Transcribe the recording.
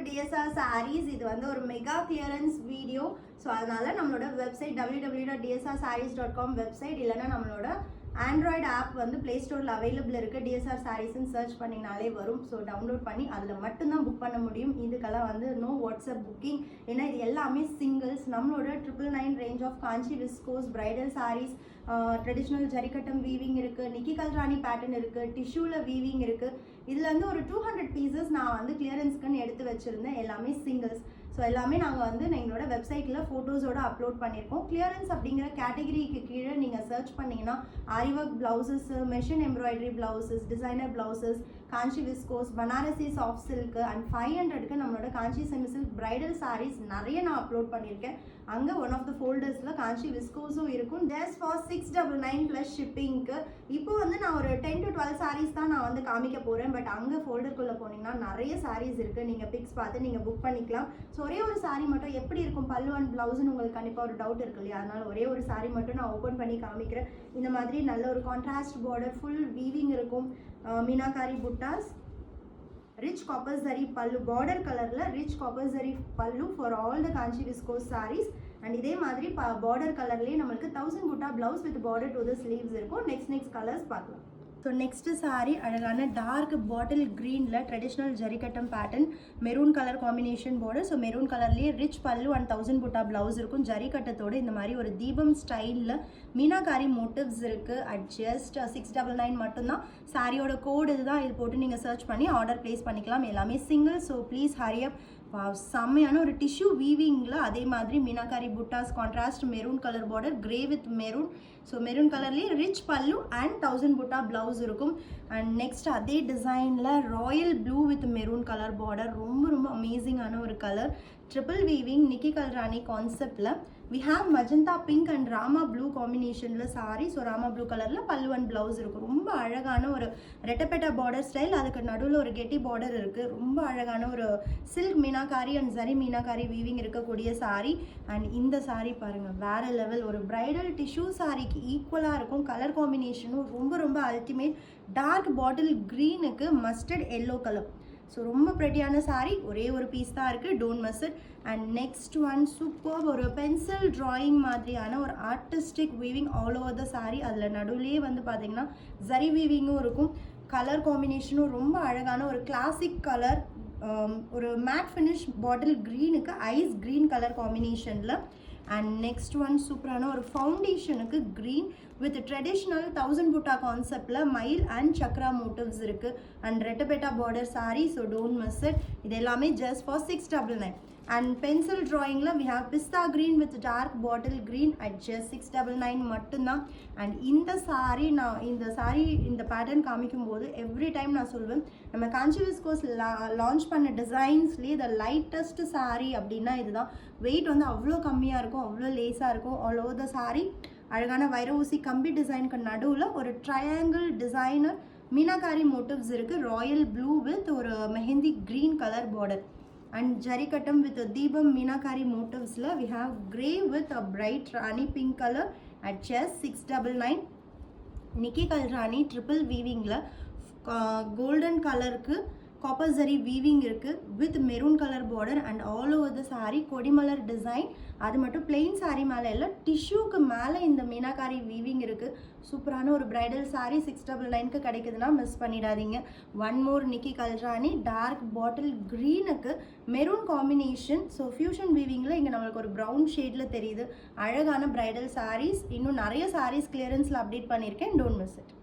DSR sarees. இது வந்து ஒரு மெகா கிளியரன்ஸ் வீடியோ. ஸோ அதனால நம்மளோட வெப்சைட் www.dsrsarees.com வெப்சைட் இல்லைன்னா நம்மளோட ஆண்ட்ராய்டு ஆப் வந்து ப்ளே ஸ்டோரில் அவைலபிள் இருக்குது. DSR சாரீஸ்ன்னு சர்ச் பண்ணிங்கனாலே வரும். ஸோ டவுன்லோட் பண்ணி அதில் மட்டும்தான் புக் பண்ண முடியும். இதுக்கெல்லாம் வந்து நோ வாட்ஸ்அப் புக்கிங். ஏன்னா இது எல்லாமே சிங்கிள்ஸ். நம்மளோட 999 range of Kanchi viscose bridal sarees, traditional ஜரிகட்டம் வீவிங் இருக்குது, நிக்கி கல்ராணி பேட்டர்ன் இருக்குது, டிஷ்யூவில் வீவிங் இருக்குது. இதில் வந்து ஒரு 200 பீசஸ் நான் வந்து கிளியரன்ஸ்க்குன்னு எடுத்து வச்சுருந்தேன். எல்லாமே சிங்கிள்ஸ். ஸோ எல்லாமே நாங்கள் வந்து எங்களோட வெப்சைட்டில் ஃபோட்டோஸோடு அப்லோட் பண்ணியிருக்கோம். கிளியரன்ஸ் அப்படிங்கிற கேட்டகரிக்கு கீழே நீங்கள் சர்ச் பண்ணிங்கன்னா aari work blouses, machine embroidery blouses, designer blouses, Kanchi viscose, Banarasi soft silk and 500க்கு நம்மளோட Kanchi semi silk bridal sarees நிறைய நான் அப்லோட் பண்ணியிருக்கேன். அங்கே ஒன் ஆஃப் த ஃபோல்டர்ஸில் காஞ்சி விஸ்கோஸும் இருக்கும். ஜஸ்ட் ஃபார் 699 ப்ளஸ் ஷிப்பிங்க்கு. இப்போ வந்து நான் ஒரு 10 to 12 சாரீஸ் தான் நான் வந்து காமிக்க போகிறேன். பட் அங்கே ஃபோல்டருக்குள்ளே போனீங்கன்னா நிறைய சாரீஸ் இருக்குது. நீங்கள் பிக்ஸ் பார்த்து நீங்கள் புக் பண்ணிக்கலாம். ஸோ ஒரே ஒரு சாரீ மட்டும் எப்படி இருக்கும் பல்லு அண்ட் ப்ளவுஸ்ன்னு உங்களுக்கு கண்டிப்பாக ஒரு டவுட் இருக்கு இல்லையா? அதனால் ஒரே ஒரு சாரீ மட்டும் நான் ஓப்பன் பண்ணி காமிக்கிறேன். இந்த மாதிரி நல்ல ஒரு கான்ட்ராஸ்ட் பார்டர், ஃபுல் வீவிங் இருக்கும், மீனாகாரி புட்டாஸ், ரிச் காப்பர் ஜரி பல்லு, பார்டர் கலரில் rich copper zari pallu for all the Kanchi viscose sarees. And இதே மாதிரி பார்டர் கலர்லேயே நம்மளுக்கு 1000 butta blouse with border to the sleeves இருக்கும். நெக்ஸ்ட் கலர்ஸ் பார்க்கலாம். ஸோ நெக்ஸ்ட்டு சாரீ அழகான டார்க் பாட்டில் க்ரீனில் ட்ரெடிஷ்னல் ஜரிகட்டம் pattern, maroon colour combination border. So maroon கலர்லேயே rich pallu and 1000 butta blouse இருக்கும். ஜரிகட்டத்தோடு இந்த மாதிரி ஒரு தீபம் ஸ்டைலில் மீனாகாரி மோட்டிவ்ஸ் இருக்குது. அட் ஜஸ்ட் 699 மட்டும்தான். சாரியோட கோடு இதுதான். இது போட்டு நீங்கள் சர்ச் பண்ணி ஆர்டர் ப்ளேஸ் பண்ணிக்கலாம். எல்லாமே single. So please hurry up. செம்மையான ஒரு டிஷ்யூ வீவிங்கில் அதே மாதிரி meenakari buttas, contrast maroon colour border, grey with maroon. So maroon கலர்லேயே rich pallu and 1000 butta blouse இருக்கும். அண்ட் நெக்ஸ்ட் அதே டிசைனில் royal blue with maroon colour border. ரொம்ப அமேசிங்கான ஒரு கலர். ட்ரிபிள் வீவிங் நிக்கி கல்ராணி கான்செப்டில் we have magenta pink and Rama blue காம்பினேஷனில் சாரி. ஸோ ராமா ப்ளூ கலரில் பல்லு அண்ட் ப்ளவுஸ் இருக்கும். ரொம்ப அழகான ஒரு ரெட்டப்பெட்டா பார்டர் ஸ்டைல். அதுக்கு நடுவில் ஒரு கெட்டி பார்டர் இருக்குது. ரொம்ப அழகான ஒரு silk meenakari and zari meenakari weaving இருக்கக்கூடிய சாரி. அண்ட் இந்த சாரி பாருங்கள், வேறு லெவல். ஒரு பிரைடல் டிஷ்யூ சாரிக்கு ஈக்குவலாக இருக்கும். கலர் காம்பினேஷனும் ரொம்ப அல்டிமேட். டார்க் பாட்டில் க்ரீனுக்கு மஸ்டர்ட் எல்லோ கலர். ஸோ ரொம்ப ப்ரெட்டியான சாரீ. ஒரே ஒரு பீஸ் தான் இருக்குது. Don't miss it. And next one super ஒரு பென்சில் ட்ராயிங் மாதிரியான ஒரு artistic weaving all over the saree. அதில் நடுவுலேயே வந்து பார்த்தீங்கன்னா ஜரி வீவிங்கும் இருக்கும். கலர் காம்பினேஷனும் ரொம்ப அழகான ஒரு கிளாசிக் கலர். ஒரு மேட் ஃபினிஷ் பாட்டில் க்ரீனுக்கு ஐஸ் க்ரீன் கலர் காம்பினேஷனில். அண்ட் நெக்ஸ்ட் ஒன் சூப்பரான ஒரு ஃபவுண்டேஷனுக்கு க்ரீன் வித் ட்ரெடிஷ்னல் 1000 புட்டா கான்செப்டில் மயில் அண்ட் சக்ரா மோட்டிவ்ஸ் இருக்குது. அண்ட் ரெட்டபெட்டா border saree. So don't miss it. இது எல்லாமே ஜஸ்ட் ஃபார் 699. அண்ட் பென்சில் ட்ராயிங்கில் we have pista green with dark bottle green at just 699 மட்டும்தான். அண்ட் இந்த சாரீ இந்த பேட்டர்ன் காமிக்கும் போது எவ்ரி டைம் நான் சொல்வேன், நம்ம காஞ்சி விஸ்கோஸ் லான்ச் பண்ண டிசைன்ஸ்லேயே த லைட்டஸ்ட் சாரீ அப்படின்னா இதுதான். வெயிட் வந்து அவ்வளோ கம்மியாக இருக்கும், அவ்வளோ லேஸாக இருக்கும். ஆல் ஓவர் த சாரீ அழகான வைர ஊசி கம்பி டிசைனுக்கு நடுவில் ஒரு ட்ரையாங்கிள் டிசைனர் மீனாகாரி மோட்டிவ்ஸ் இருக்குது. ராயல் ப்ளூ வித் ஒரு mehndi green colour border. And ஜரிகட்டம் வித் தீபம் மீனாகாரி மோட்டிவ்ஸில் we have grey with a bright rani pink colour at just 699. Nikki Galrani triple வீவிங்கில் கோல்டன் கலருக்கு காப்பர் ஜரி வீவிங் இருக்குது with maroon colour border. And all over the saree கொடிமலர் design. அது மட்டும் பிளெயின் சாரீ மேலே இல்லை, டிஷ்யூக்கு மேலே இந்த மீனாகாரி வீவிங் இருக்குது. சூப்பரான ஒரு பிரைடல் சாரீ 699க்கு கிடைக்குதுன்னா மிஸ் பண்ணிடாதீங்க. One more Nikki Galrani dark bottle க்ரீனுக்கு மெரூன் காம்பினேஷன். ஸோ ஃபியூஷன் வீவிங்கில் இங்கே நம்மளுக்கு ஒரு ப்ரௌன் ஷேடில் தெரியுது. அழகான பிரைடல் சாரீஸ். இன்னும் நிறைய சாரீஸ் கிளியரன்ஸில் அப்டேட் பண்ணியிருக்கேன். Don't miss it.